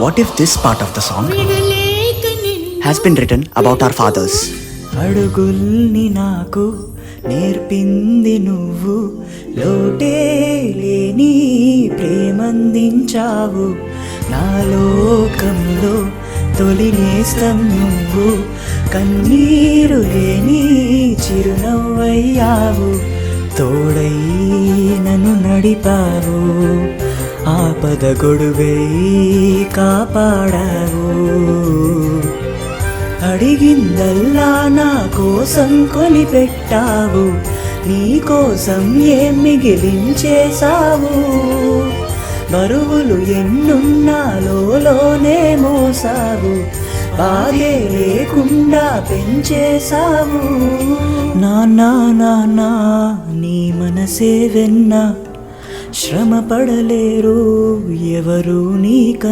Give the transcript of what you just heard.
What if this part of the song has been written about our fathers? అడుగుల్ని నాకు నేర్పింది నువ్వు, లోటే లేని ప్రేమందించావు, నా లోకంలో తొలి నేస్తం నువ్వు, కన్నీరు లేని చిరునవ్వయ్యావు, తోడై నన్ను నడిపావు, ఆపద గొడుగై కాపాడావు, అడిగిందల్లా నా కోసం కొనిపెట్టావు, నీ కోసం ఏం మిగిలించేశావు, బరువులు ఎన్నున్నా లోనే మోసావు, బాగే లేకుండా పెంచేశావు, నాన్నా నాన్నా నీ మనసే వెన్నా, శ్రమ పడలేరు ఎవరు నీకన్నా.